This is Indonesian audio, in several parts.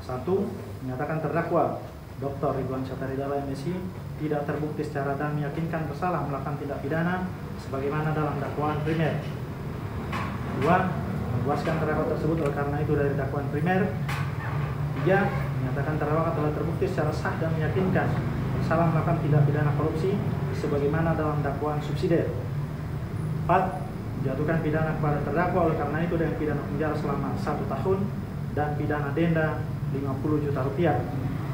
Satu, menyatakan terdakwa Dr. Ridwan Syahtaridara MSI tidak terbukti secara dan meyakinkan bersalah melakukan tindak pidana sebagaimana dalam dakwaan primer. Dua, membebaskan terdakwa tersebut oleh karena itu dari dakwaan primer. Tiga, menyatakan terdakwa telah terbukti secara sah dan meyakinkan bersalah melakukan tindak pidana korupsi sebagaimana dalam dakwaan subsidiar. 4. Menjatuhkan pidana kepada terdakwa oleh karena itu dengan pidana penjara selama 1 tahun dan pidana denda 50 juta rupiah.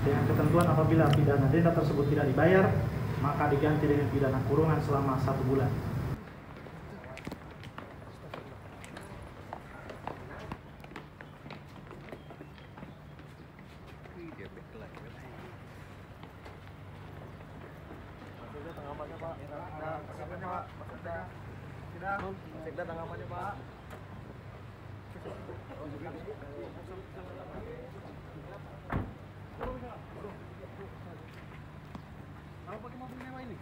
Dengan ketentuan apabila pidana denda tersebut tidak dibayar, maka diganti dengan pidana kurungan selama 1 bulan. Tanggapannya Pak. Mau pakai mobil mewah ini?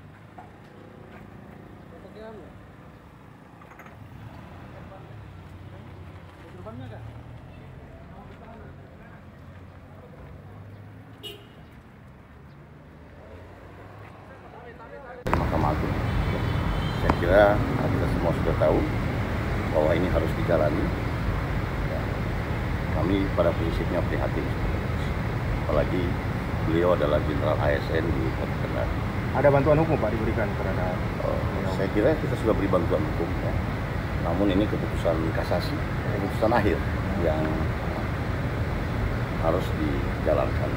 Pakai apa? Depannya kan? Mahkamah Agung. Saya kira kita semua sudah tahu bahwa ini harus dijalani. Ya, kami pada prinsipnya prihatin, apalagi beliau adalah Jenderal ASN di Kota Kendari. Ada bantuan hukum Pak diberikan terhadap? Saya kira kita sudah beri bantuan hukum, ya. Namun ini keputusan kasasi, keputusan akhir yang harus dijalankan,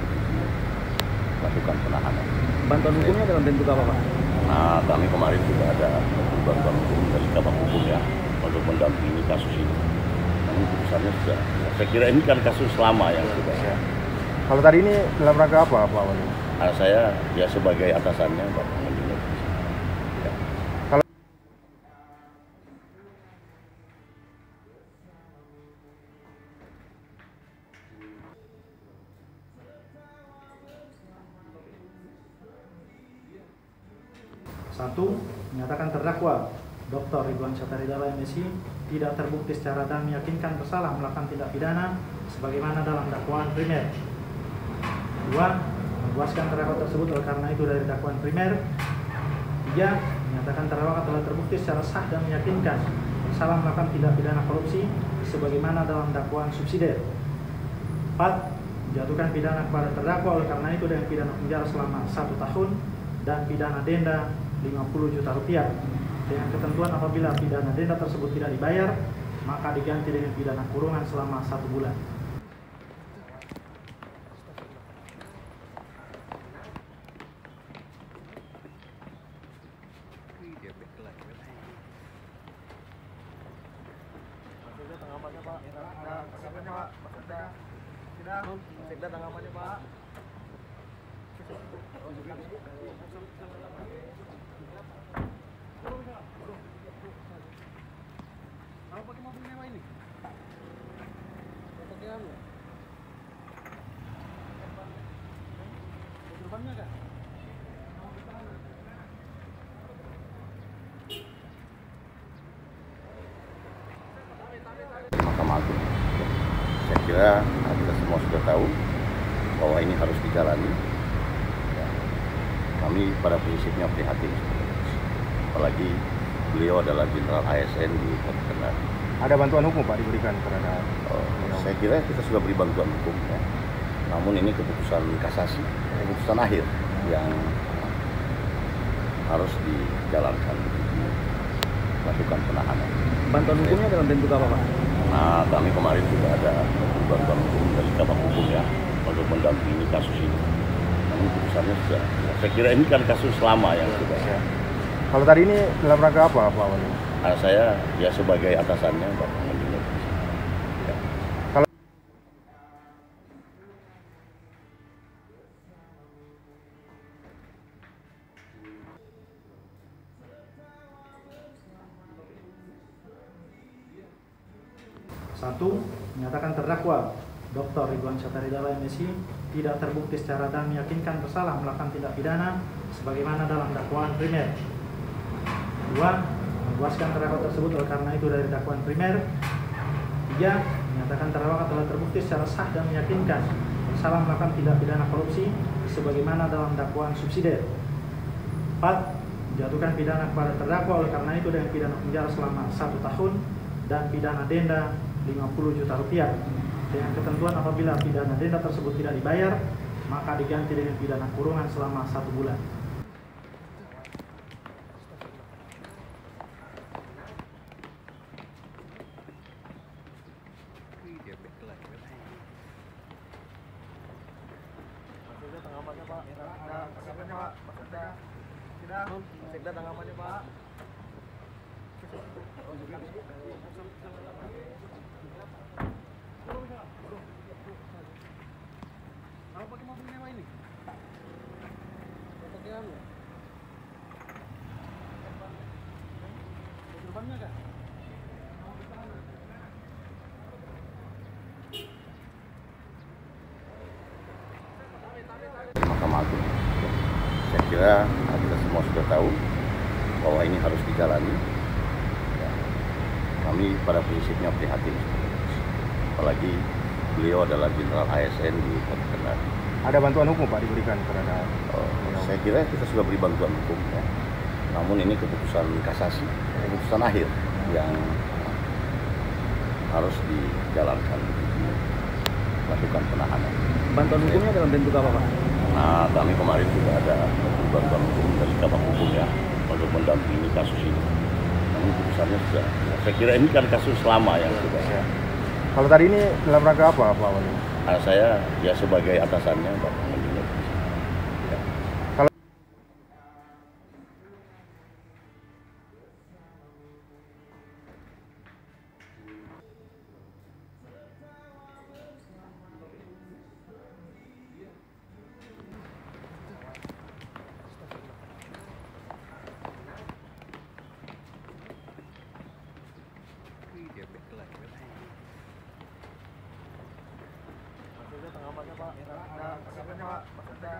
lakukan penahanan. Bantuan hukumnya dalam bentuk apa Pak? Nah, kami kemarin juga ada bantuan hukum dari Kabak Hukum ya untuk mendampingi kasus ini. Namun keputusannya sudah. Saya kira ini kan kasus lama yang sudah. Ya. Kalau tadi ini dalam rangka apa Pak awalnya? Saya ya sebagai atasannya Bapak Mendengar. Ya. Kalau Satu, menyatakan terdakwa Dr. Ridwan Syahtaridara MSI tidak terbukti secara dan meyakinkan bersalah melakukan tindak pidana sebagaimana dalam dakwaan primer. Dua, membebaskan terdakwa tersebut oleh karena itu dari dakwaan primer. Tiga, menyatakan terdakwa telah terbukti secara sah dan meyakinkan bersalah melakukan tindak pidana korupsi sebagaimana dalam dakwaan subsidiar. 4. Menjatuhkan pidana kepada terdakwa oleh karena itu dengan pidana penjara selama 1 tahun dan pidana denda 50 juta rupiah. Dengan ketentuan apabila pidana denda tersebut tidak dibayar, maka diganti dengan pidana kurungan selama 1 bulan. Tanggapannya Pak. Tanggapannya Pak. Tanggapannya Pak. Mau pakai mobil mewah ini? Pakai apa? Depannya kan? Mahkamah Agung. Saya kira kita semua sudah tahu bahwa ini harus dijalani. Ya, kami pada prinsipnya prihatin, apalagi beliau adalah Jenderal ASN di Kota Kendari. ada bantuan hukum Pak diberikan terhadap? Saya kira kita sudah beri bantuan hukum, ya. Namun ini keputusan kasasi, keputusan akhir yang harus dijalankan, lakukan penahanan. Bantuan hukumnya dalam bentuk apa Pak? Nah, kami kemarin juga ada bantuan hukum dari Kabak Hukum ya untuk mendampingi kasus ini. Namun keputusannya sudah. Saya kira ini kan kasus lama yang sudah. Ya. Kalau tadi ini dalam rangka apa Pak awalnya? Saya ya sebagai atasannya Bapak Mendengar. Ya. Kalau Satu, menyatakan terdakwa Dr. Ridwan Syahtaridara MSI tidak terbukti secara dan meyakinkan bersalah melakukan tindak pidana sebagaimana dalam dakwaan primer. Dua, membebaskan terdakwa tersebut oleh karena itu dari dakwaan primer. Tiga, menyatakan terdakwa telah terbukti secara sah dan meyakinkan bersalah melakukan tindak pidana korupsi sebagaimana dalam dakwaan subsidiar. 4. Jatuhkan pidana kepada terdakwa oleh karena itu dengan pidana penjara selama 1 tahun dan pidana denda 50 juta rupiah. Dengan ketentuan apabila pidana denda tersebut tidak dibayar, maka diganti dengan pidana kurungan selama 1 bulan. Maksudnya tanggapannya Pak, tanggapannya Pak, maksudnya tidak tanggapannya Pak. Mau pakai mobil mewah ini? Pakai anu? Mobil bannya kah? Mahkamah Agung. Saya kira kita semua sudah tahu bahwa ini harus dijalani. Ya, kami pada prinsipnya prihatin, apalagi beliau adalah Jenderal ASN di Kota Kendari. Ada bantuan hukum Pak diberikan terhadap Saya kira kita sudah beri bantuan hukum, ya. Namun ini keputusan kasasi, keputusan akhir yang harus dijalankan, lakukan penahanan. Bantuan hukumnya dalam bentuk apa Pak? Nah, kami kemarin juga ada bantuan hukum dari Kabak Hukum, ya, untuk mendampingi kasus ini. Namun keputusannya sudah. Saya kira ini kan kasus lama yang sudah. ya. Kalau tadi ini dalam rangka apa Pak Wali? Saya ya sebagai atasannya, Bapak Mendengar. Ya. Kalau Maksudnya tanggapannya Pak, tanggapannya Pak, maksudnya